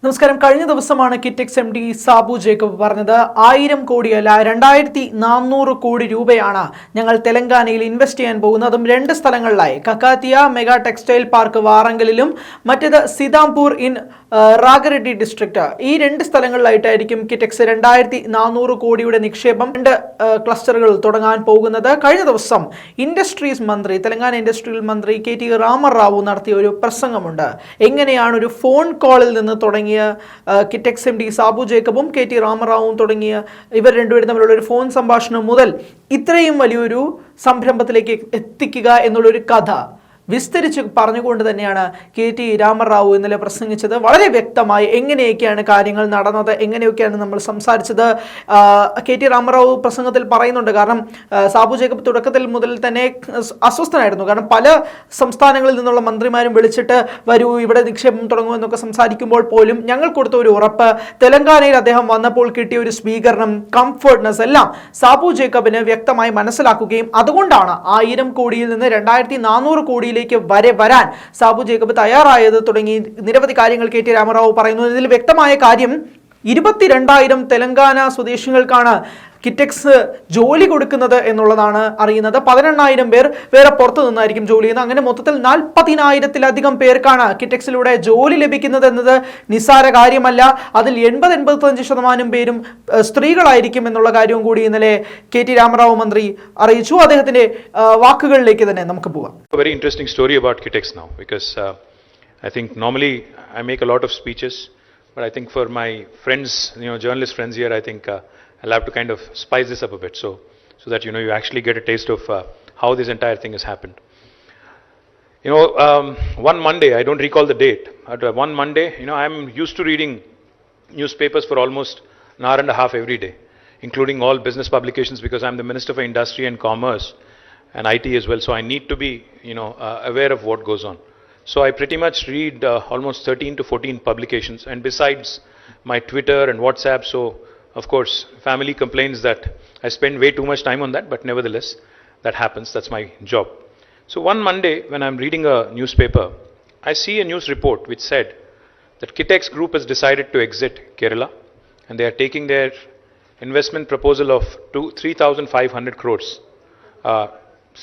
നമസ്കാരം. കഴിഞ്ഞ ദിവസമാണ് Kitex M D Sabu Jacob പറഞ്ഞത് 1000 കോടിയല്ല 2400 കോടി രൂപയാണ് ഞങ്ങൾ തെലങ്കാനയിൽ ഇൻവെസ്റ്റ് ചെയ്യാൻ പോകുന്നത്. അതും 2 സ്ഥലങ്ങളിലായി, കക്കാത്തിയ മെഗാ ടെക്സ്റ്റൈൽ പാർക്ക് വാറങ്കലിലും മറ്റേത് സിതാംപൂർ ഇൻ റാഗറെഡ്ഡി ഡിസ്ട്രിക്ട്. ഈ 2 സ്ഥലങ്ങളിലായിട്ടായിരിക്കും കിറ്റെക്സ് 2400 കോടിയുടെ നിക്ഷേപം 2 ക്ലസ്റ്ററുകൾ തുടങ്ങാൻ പോകുന്നത്. കഴിഞ്ഞ ദിവസം ഇൻഡസ്ട്രീസ് മന്ത്രി, തെലങ്കാന ഇൻഡസ്ട്രിയൽ മന്ത്രി KT രാമറാവു നടത്തിയ ഒരു പ്രസംഗമുണ്ട്. എങ്ങനെയാണ് ഒരു ഫോൺ കോളിൽ നിന്ന് തുടങ്ങിയ കിറ്റെക്സ് എം ഡി സാബു ജേക്കബും KT രാമറാവും തുടങ്ങിയ ഇവർ രണ്ടുപേരും തമ്മിലുള്ള ഒരു ഫോൺ സംഭാഷണം മുതൽ ഇത്രയും വലിയൊരു സംരംഭത്തിലേക്ക് എത്തിക്കുക എന്നുള്ളൊരു കഥ വിസ്തരിച്ച് പറഞ്ഞുകൊണ്ട് തന്നെയാണ് KT രാമറാവു ഇന്നലെ പ്രസംഗിച്ചത്. വളരെ വ്യക്തമായി എങ്ങനെയൊക്കെയാണ് കാര്യങ്ങൾ നടന്നത്, എങ്ങനെയൊക്കെയാണ് നമ്മൾ സംസാരിച്ചത്. KT രാമറാവു പ്രസംഗത്തിൽ പറയുന്നുണ്ട്. കാരണം സാബു ജേക്കബ് തുടക്കത്തിൽ മുതൽ തന്നെ അസ്വസ്ഥനായിരുന്നു. കാരണം പല സംസ്ഥാനങ്ങളിൽ നിന്നുള്ള മന്ത്രിമാരും വിളിച്ചിട്ട് വരൂ ഇവിടെ നിക്ഷേപം തുടങ്ങുമെന്നൊക്കെ സംസാരിക്കുമ്പോൾ പോലും ഞങ്ങൾ കൊടുത്ത ഒരു ഉറപ്പ്, തെലങ്കാനയിൽ അദ്ദേഹം വന്നപ്പോൾ കിട്ടിയ ഒരു സ്വീകരണം, കംഫർട്ട്നെസ് എല്ലാം സാബു ജേക്കബിന് വ്യക്തമായി മനസ്സിലാക്കുകയും അതുകൊണ്ടാണ് 1000 കോടിയിൽ നിന്ന് 2400 കോടി വരെ വരാൻ സാബു ജേക്കബ് തയ്യാറായത് തുടങ്ങി നിരവധി കാര്യങ്ങൾ KT രാമറാവു പറയുന്നു. ഇതിൽ വ്യക്തമായ കാര്യം 22,000 തെലങ്കാന സ്വദേശികൾക്കാണ് കിറ്റെക്സ് ജോലി കൊടുക്കുന്നത് എന്നുള്ളതാണ് അറിയുന്നത്. 18,000 പേർ വേറെ പുറത്തു നിന്നായിരിക്കും ജോലി ചെയ്യുന്നത്. അങ്ങനെ മൊത്തത്തിൽ 40,000-ലധികം പേർക്കാണ് കിറ്റെക്സിലൂടെ ജോലി ലഭിക്കുന്നത് എന്നത് നിസ്സാര കാര്യമല്ല. അതിൽ 80-85% പേരും സ്ത്രീകളായിരിക്കും എന്നുള്ള കാര്യവും കൂടി ഇന്നലെ KT രാമറാവു മന്ത്രി അറിയിച്ചു. അദ്ദേഹത്തിന്റെ വാക്കുകളിലേക്ക് തന്നെ നമുക്ക് പോകാം. Very interesting story about Kitex now, because I think normally I make a lot of speeches, but I think for my friends, journalist friends here, I think I'll have to kind of spice this up a bit, so that you actually get a taste of how this entire thing has happened. One Monday, I don't recall the date, but one Monday, I'm used to reading newspapers for almost an hour and a half every day, including all business publications, because I'm the Minister for Industry and Commerce and IT as well, so I need to be aware of what goes on. So I pretty much read almost 13 to 14 publications, and besides my Twitter and WhatsApp, so of course family complains that I spend way too much time on that, but nevertheless that happens, that's my job. So one Monday when I'm reading a newspaper, I see a news report which said that Kitex Group has decided to exit Kerala, and they are taking their investment proposal of 3,500 crores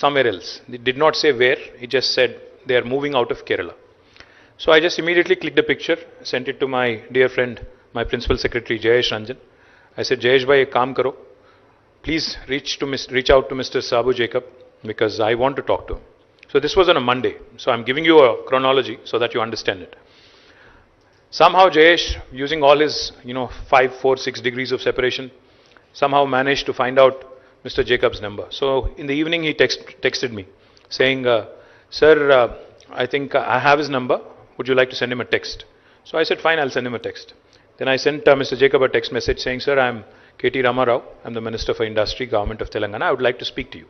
somewhere else. They did not say where, it just said they are moving out of Kerala. So I just immediately clicked the picture, sent it to my dear friend, my principal secretary Jayesh Ranjan. I said, Jayesh bhai, ek kaam karo, please reach out to Mr. Sabu Jacob, because I want to talk to him. So this was on a Monday, so I'm giving you a chronology so that you understand it. Somehow Jayesh, using all his 5, 4, 6 degrees of separation, somehow managed to find out Mr. Jacob's number. So in the evening he texted me saying, sir, I think I have his number, would you like to send him a text? So I said, fine, I'll send him a text. Then I sent Mr. Jacob a text message saying, sir, I'm KT Ramarao, I'm the Minister for Industry, Government of Telangana, I would like to speak to you.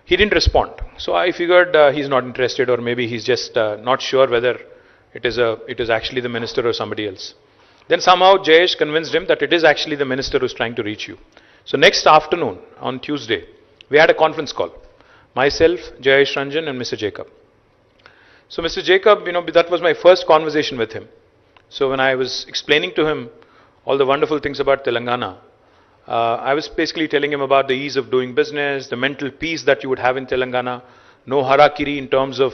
He didn't respond, so I figured he's not interested, or maybe he's just not sure whether it is actually the minister or somebody else. Then somehow Jayesh convinced him that it is actually the minister who's trying to reach you. So next afternoon, on Tuesday, we had a conference call. Myself, Jayesh Ranjan and Mr. Jacob. So Mr. Jacob, that was my first conversation with him. So when I was explaining to him all the wonderful things about Telangana, I was basically telling him about the ease of doing business, the mental peace that you would have in Telangana, no harakiri in terms of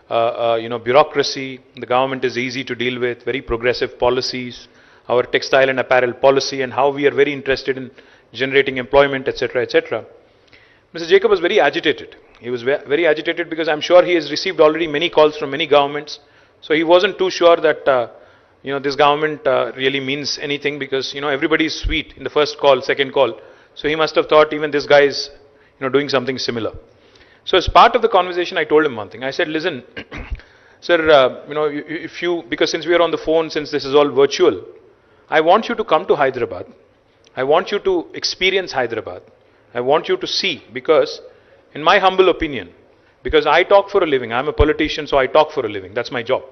bureaucracy, the government is easy to deal with, very progressive policies, our textile and apparel policy, and how we are very interested in generating employment, etc., etc. Mr. Jacob was very agitated. He was very agitated because I'm sure he has received already many calls from many governments. So he wasn't too sure that this government really means anything, because everybody is sweet in the first call, second call. So he must have thought even this guy is doing something similar. So as part of the conversation, I told him one thing. I said, listen, sir, because since we are on the phone, since this is all virtual, I want you to come to Hyderabad. I want you to experience Hyderabad. I want you to see, because in my humble opinion, because I talk for a living, I'm a politician, so I talk for a living, that's my job.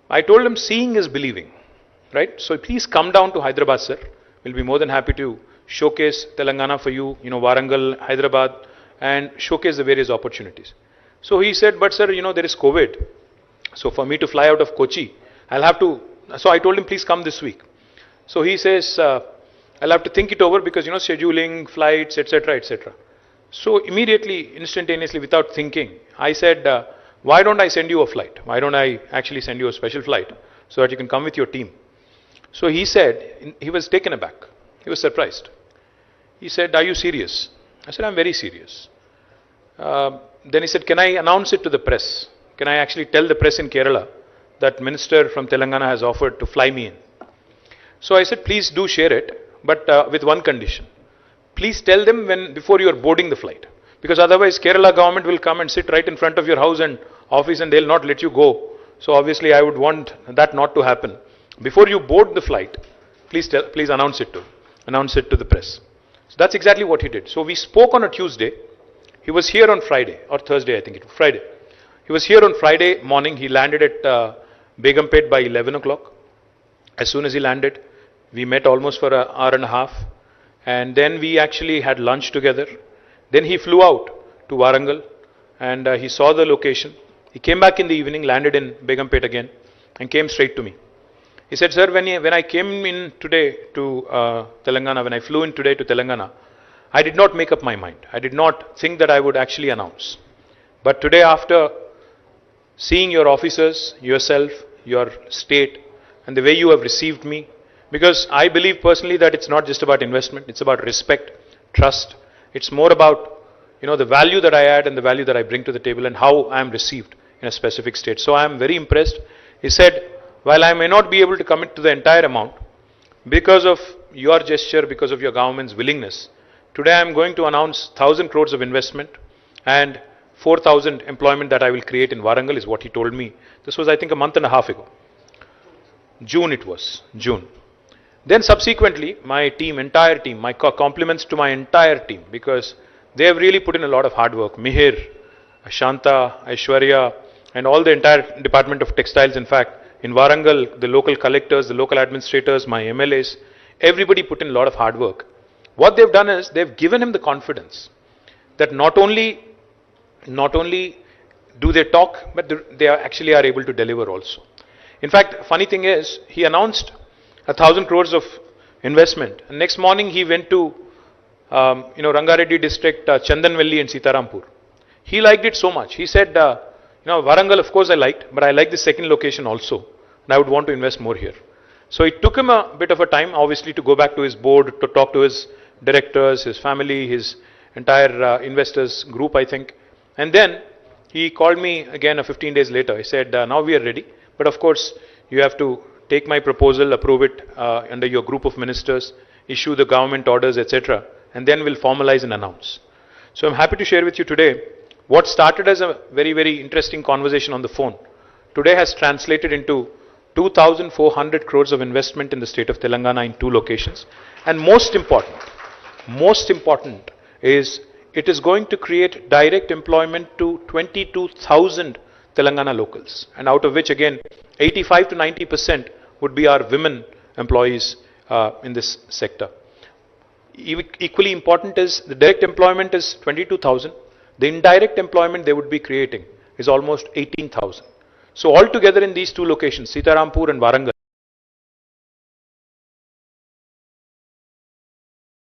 I told him seeing is believing, right? So please come down to Hyderabad, sir. We'll be more than happy to showcase Telangana for you, Warangal, Hyderabad, and showcase the various opportunities. So he said, but sir, there is COVID. So for me to fly out of Kochi, I'll have to So I told him, please come this week. So he says, I'll have to think it over because, scheduling, flights, etc., etc. So immediately, instantaneously, without thinking, I said, why don't I send you a flight? Why don't I actually send you a special flight so that you can come with your team? So he said, he was taken aback. He was surprised. He said, are you serious? I said, I'm very serious. Then he said, can I announce it to the press? Can I actually tell the press in Kerala that minister from Telangana has offered to fly me in? So I said, please do share it, but with one condition. Please tell them before you are boarding the flight. Because otherwise Kerala government will come and sit right in front of your house and office and they'll not let you go. So obviously I would want that not to happen. Before you board the flight, please announce it to the press. So that's exactly what he did. So we spoke on a Tuesday. He was here on Friday or Thursday, I think it was Friday. He was here on Friday morning. He landed at Begumpet by 11 o'clock. As soon as he landed, we met almost for an hour and a half. And then we actually had lunch together. Then he flew out to Warangal and he saw the location. He came back in the evening, landed in Begumpet again and came straight to me. He said, sir, when I came in today to Telangana, when I flew in today to Telangana, I did not make up my mind. I did not think that I would actually announce. But today, after seeing your officers, yourself, your state, and the way you have received me, because I believe personally that it's not just about investment, it's about respect, trust. It's more about, the value that I add and the value that I bring to the table and how I am received in a specific state. So I am very impressed. He said, while I may not be able to commit to the entire amount, because of your gesture, because of your government's willingness, today I am going to announce 1,000 crores of investment and 4,000 employment that I will create in Warangal is what he told me. This was, I think, a month and a half ago. June it was, June. Then subsequently, my team, entire team, my compliments to my entire team because they have really put in a lot of hard work. Mihir, Shanta, Aishwarya, and all the entire Department of Textiles, in fact, in Warangal, the local collectors, the local administrators, my MLAs, everybody put in a lot of hard work. What they've done is they've given him the confidence that not only do they talk, but they actually are able to deliver also. In fact, funny thing is, he announced 1,000 crores of investment. And next morning, he went to, Rangareddy district, Chandanvelli and Sitarampur. He liked it so much. He said, Warangal, of course I liked, but I like the second location also. And I would want to invest more here. So it took him a bit of a time, obviously, to go back to his board, to talk to his directors, his family, his entire investors group, I think. And then he called me again 15 days later. He said, now we are ready. But of course, you have to take my proposal, approve it under your group of ministers, issue the government orders, etc. And then we'll formalize and announce. So I'm happy to share with you today what started as a very, very interesting conversation on the phone. Today has translated into 2,400 crores of investment in the state of Telangana in 2 locations. And most important is it is going to create direct employment to 22,000 Telangana locals. And out of which again, 85 to 90% would be our women employees in this sector. Equally important is the direct employment is 22,000. The indirect employment they would be creating is almost 18,000. So altogether in these 2 locations, Sitarampur and Warangal,